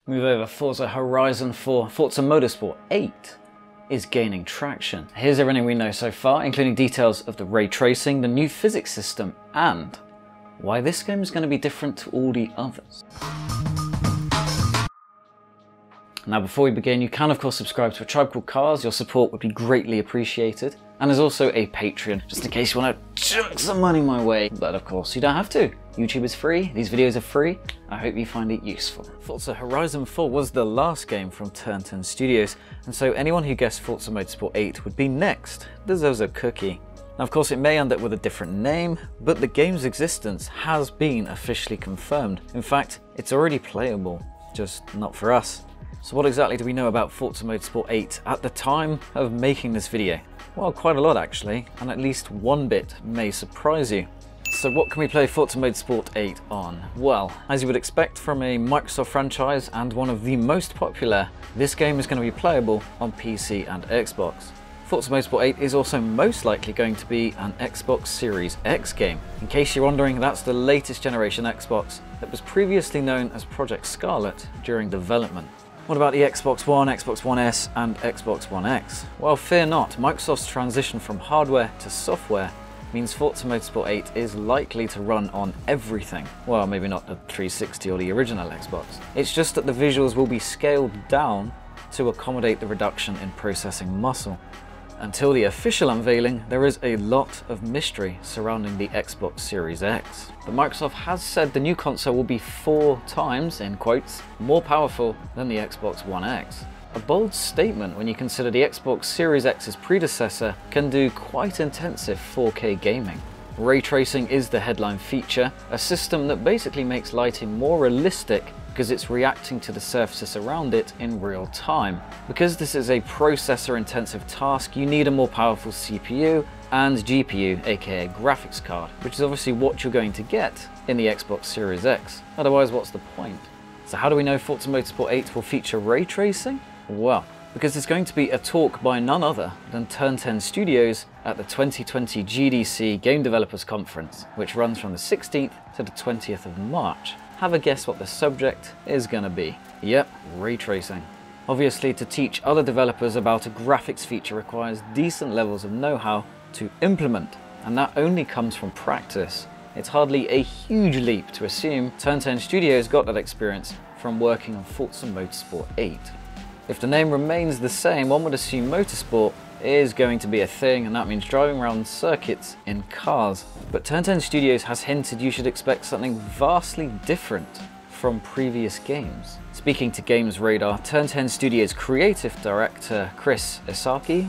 Move over. Forza Horizon 4 Forza Motorsport 8 is gaining traction. Here's everything we know so far, including details of the ray tracing, the new physics system, and why this game is going to be different to all the others. Now before we begin, you can of course subscribe to ATribeCalledCars, your support would be greatly appreciated. And there's also a Patreon, just in case you want to chuck some money my way. But of course you don't have to. YouTube is free, these videos are free. I hope you find it useful. Forza Horizon 4 was the last game from Turn 10 Studios, and so anyone who guessed Forza Motorsport 8 would be next. Deserves a cookie. Now of course it may end up with a different name, but the game's existence has been officially confirmed. In fact, it's already playable, just not for us. So what exactly do we know about Forza Motorsport 8 at the time of making this video? Well, quite a lot actually, and at least one bit may surprise you. So what can we play Forza Motorsport 8 on? Well, as you would expect from a Microsoft franchise and one of the most popular, this game is going to be playable on PC and Xbox. Forza Motorsport 8 is also most likely going to be an Xbox Series X game. In case you're wondering, that's the latest generation Xbox that was previously known as Project Scarlet during development. What about the Xbox One, Xbox One S and Xbox One X? Well, fear not, Microsoft's transition from hardware to software means Forza Motorsport 8 is likely to run on everything. Well, maybe not the 360 or the original Xbox. It's just that the visuals will be scaled down to accommodate the reduction in processing muscle. Until the official unveiling, there is a lot of mystery surrounding the Xbox Series X. But Microsoft has said the new console will be 4 times, in quotes, more powerful than the Xbox One X. A bold statement when you consider the Xbox Series X's predecessor can do quite intensive 4K gaming. Ray tracing is the headline feature, a system that basically makes lighting more realistic because it's reacting to the surfaces around it in real time. Because this is a processor-intensive task, you need a more powerful CPU and GPU, aka graphics card, which is obviously what you're going to get in the Xbox Series X. Otherwise, what's the point? So how do we know Forza Motorsport 8 will feature ray tracing? Well, because there's going to be a talk by none other than Turn 10 Studios at the 2020 GDC Game Developers Conference, which runs from the 16th to the 20th of March. Have a guess what the subject is gonna be. Yep, ray tracing. Obviously, to teach other developers about a graphics feature requires decent levels of know-how to implement, and that only comes from practice. It's hardly a huge leap to assume Turn 10 Studios got that experience from working on Forza Motorsport 8. If the name remains the same, one would assume motorsport is going to be a thing, and that means driving around circuits in cars. But Turn 10 Studios has hinted you should expect something vastly different from previous games. Speaking to Games Radar, Turn 10 Studios creative director Chris Esaki,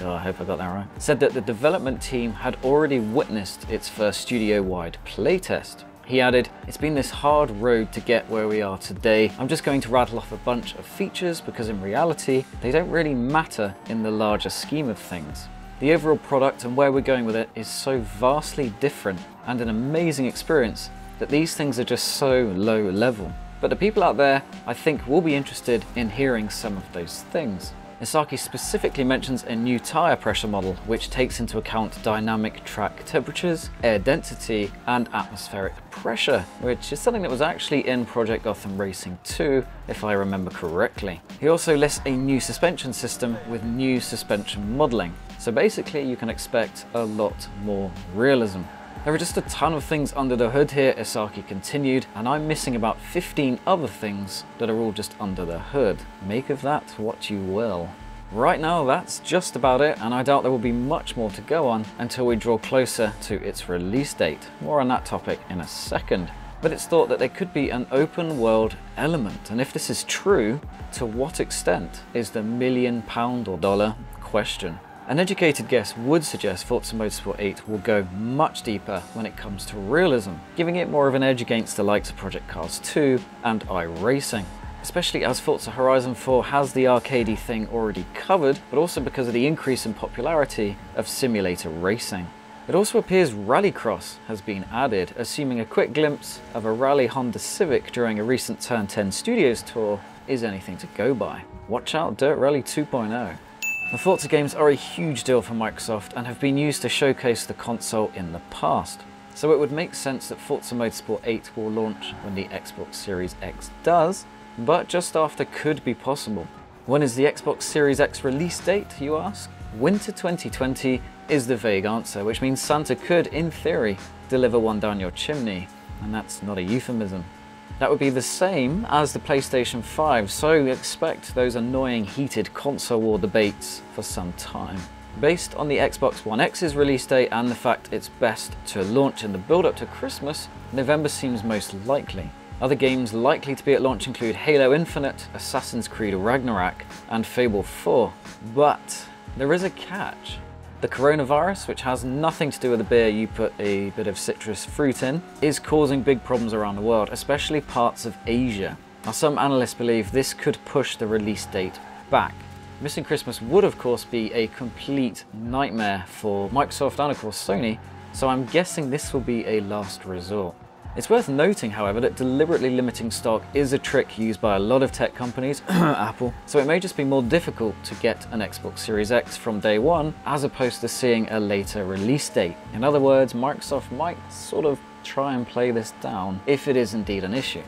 I hope I got that right, said that the development team had already witnessed its first studio-wide playtest. He added, "It's been this hard road to get where we are today. I'm just going to rattle off a bunch of features because in reality, they don't really matter in the larger scheme of things. The overall product and where we're going with it is so vastly different and an amazing experience that these things are just so low level." But the people out there, I think, will be interested in hearing some of those things. Isaki specifically mentions a new tyre pressure model which takes into account dynamic track temperatures, air density and atmospheric pressure, which is something that was actually in Project Gotham Racing 2 if I remember correctly. He also lists a new suspension system with new suspension modelling, so basically you can expect a lot more realism. There are just a ton of things under the hood here, Isaki continued, and I'm missing about 15 other things that are all just under the hood. Make of that what you will. Right now, that's just about it, and I doubt there will be much more to go on until we draw closer to its release date. More on that topic in a second. But it's thought that there could be an open world element, and if this is true, to what extent is the £1 million or dollar question. An educated guess would suggest Forza Motorsport 8 will go much deeper when it comes to realism, giving it more of an edge against the likes of Project Cars 2 and iRacing. Especially as Forza Horizon 4 has the arcadey thing already covered, but also because of the increase in popularity of simulator racing. It also appears Rallycross has been added, assuming a quick glimpse of a Rally Honda Civic during a recent Turn 10 Studios tour is anything to go by. Watch out, Dirt Rally 2.0. The Forza games are a huge deal for Microsoft and have been used to showcase the console in the past. So it would make sense that Forza Motorsport 8 will launch when the Xbox Series X does, but just after could be possible. When is the Xbox Series X release date, you ask? Winter 2020 is the vague answer, which means Santa could, in theory, deliver one down your chimney, and that's not a euphemism. That would be the same as the PlayStation 5, so expect those annoying heated console war debates for some time. Based on the Xbox One X's release date and the fact it's best to launch in the build-up to Christmas, November seems most likely. Other games likely to be at launch include Halo Infinite, Assassin's Creed Ragnarok, and Fable 4. But there is a catch. The coronavirus, which has nothing to do with the beer you put a bit of citrus fruit in, is causing big problems around the world, especially parts of Asia. Now, some analysts believe this could push the release date back. Missing Christmas would of course be a complete nightmare for Microsoft and of course Sony, so I'm guessing this will be a last resort. It's worth noting, however, that deliberately limiting stock is a trick used by a lot of tech companies, Apple, so it may just be more difficult to get an Xbox Series X from day one as opposed to seeing a later release date. In other words, Microsoft might sort of try and play this down if it is indeed an issue.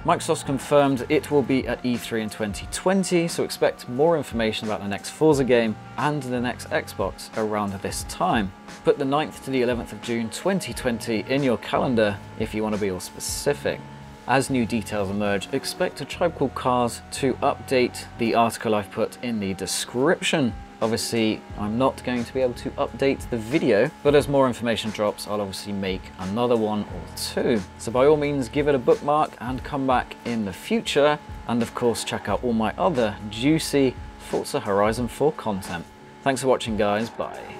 Microsoft's confirmed it will be at E3 in 2020, so expect more information about the next Forza game and the next Xbox around this time. Put the 9th to the 11th of June 2020 in your calendar if you want to be all specific. As new details emerge, expect ATribeCalledCars to update the article I've put in the description. Obviously, I'm not going to be able to update the video, but as more information drops, I'll obviously make another one or two. So by all means, give it a bookmark and come back in the future. And of course, check out all my other juicy Forza Horizon 4 content. Thanks for watching, guys. Bye.